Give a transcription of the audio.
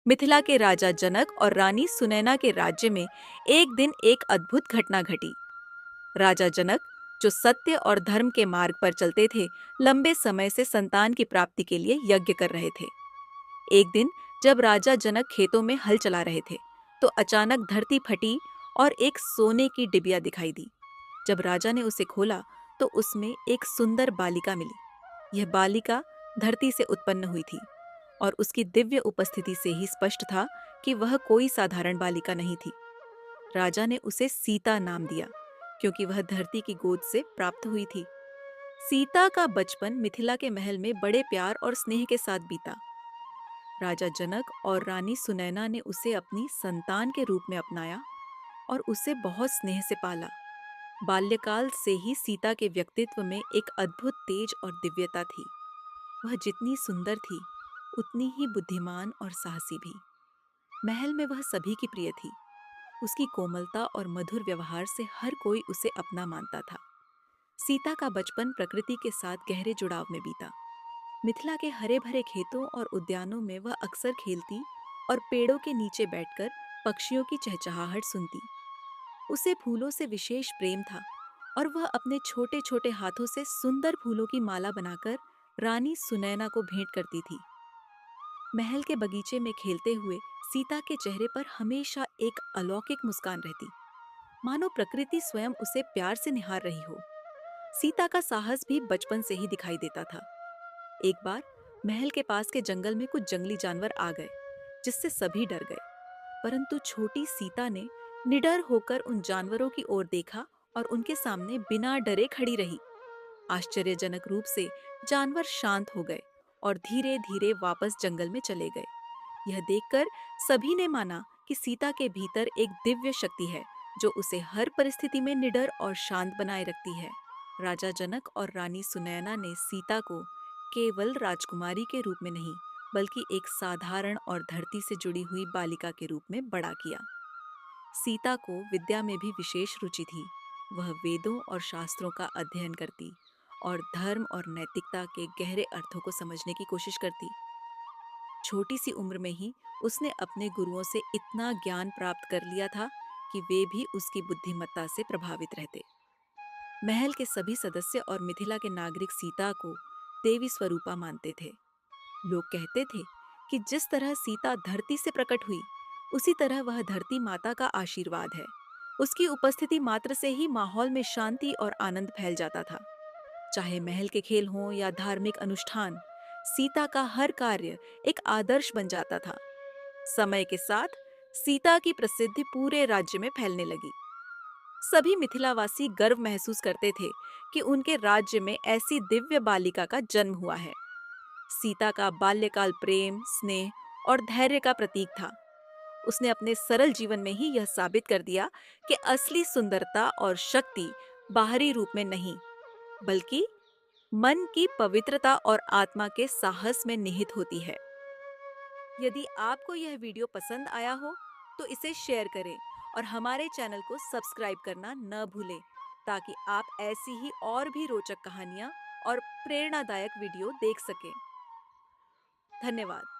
मिथिला के राजा जनक और रानी सुनैना के राज्य में एक दिन एक अद्भुत घटना घटी। राजा जनक, जो सत्य और धर्म के मार्ग पर चलते थे, लंबे समय से संतान की प्राप्ति के लिए यज्ञ कर रहे थे। एक दिन जब राजा जनक खेतों में हल चला रहे थे, तो अचानक धरती फटी और एक सोने की डिबिया दिखाई दी। जब राजा ने उसे खोला, तो उसमें एक सुंदर बालिका मिली। यह बालिका धरती से उत्पन्न हुई थी और उसकी दिव्य उपस्थिति से ही स्पष्ट था कि वह कोई साधारण बालिका नहीं थी। राजा ने उसे सीता नाम दिया, क्योंकि वह धरती की गोद से प्राप्त हुई थी। सीता का बचपन मिथिला के महल में बड़े प्यार और स्नेह के साथ बीता। राजा जनक और रानी सुनैना ने उसे अपनी संतान के रूप में अपनाया और उसे बहुत स्नेह से पाला। बाल्यकाल से ही सीता के व्यक्तित्व में एक अद्भुत तेज और दिव्यता थी। वह जितनी सुंदर थी, उतनी ही बुद्धिमान और साहसी भी। महल में वह सभी की प्रिय थी। उसकी कोमलता और मधुर व्यवहार से हर कोई उसे अपना मानता था। सीता का बचपन प्रकृति के साथ गहरे जुड़ाव में बीता। मिथिला के हरे भरे खेतों और उद्यानों में वह अक्सर खेलती और पेड़ों के नीचे बैठकर पक्षियों की चहचहाहट सुनती। उसे फूलों से विशेष प्रेम था और वह अपने छोटे छोटे हाथों से सुंदर फूलों की माला बनाकर रानी सुनैना को भेंट करती थी। महल के बगीचे में खेलते हुए सीता के चेहरे पर हमेशा एक अलौकिक मुस्कान रहती, मानो प्रकृति स्वयं उसे प्यार से निहार रही हो। सीता का साहस भी बचपन से ही दिखाई देता था। एक बार महल के पास के जंगल में कुछ जंगली जानवर आ गए, जिससे सभी डर गए। परंतु छोटी सीता ने निडर होकर उन जानवरों की ओर देखा और उनके सामने बिना डरे खड़ी रही। आश्चर्यजनक रूप से जानवर शांत हो गए और धीरे धीरे वापस जंगल में चले गए। यह देखकर सभी ने माना कि सीता के भीतर एक दिव्य शक्ति है, जो उसे हर परिस्थिति में निडर और शांत बनाए रखती है। राजा जनक और रानी सुनैना ने सीता को केवल राजकुमारी के रूप में नहीं, बल्कि एक साधारण और धरती से जुड़ी हुई बालिका के रूप में बड़ा किया। सीता को विद्या में भी विशेष रुचि थी। वह वेदों और शास्त्रों का अध्ययन करती और धर्म और नैतिकता के गहरे अर्थों को समझने की कोशिश करती। छोटी सी उम्र में ही उसने अपने गुरुओं से इतना ज्ञान प्राप्त कर लिया था कि वे भी उसकी बुद्धिमत्ता से प्रभावित रहते। महल के सभी सदस्य और मिथिला के नागरिक सीता को देवी स्वरूपा मानते थे। लोग कहते थे कि जिस तरह सीता धरती से प्रकट हुई, उसी तरह वह धरती माता का आशीर्वाद है। उसकी उपस्थिति मात्र से ही माहौल में शांति और आनंद फैल जाता था। चाहे महल के खेल हों या धार्मिक अनुष्ठान, सीता का हर कार्य एक आदर्श बन जाता था। समय के साथ सीता की प्रसिद्धि पूरे राज्य में फैलने लगी। सभी मिथिलावासी गर्व महसूस करते थे कि उनके राज्य में ऐसी दिव्य बालिका का जन्म हुआ है। सीता का बाल्यकाल प्रेम, स्नेह और धैर्य का प्रतीक था। उसने अपने सरल जीवन में ही यह साबित कर दिया कि असली सुंदरता और शक्ति बाहरी रूप में नहीं, बल्कि मन की पवित्रता और आत्मा के साहस में निहित होती है। यदि आपको यह वीडियो पसंद आया हो, तो इसे शेयर करें और हमारे चैनल को सब्सक्राइब करना न भूलें, ताकि आप ऐसी ही और भी रोचक कहानियां और प्रेरणादायक वीडियो देख सकें। धन्यवाद।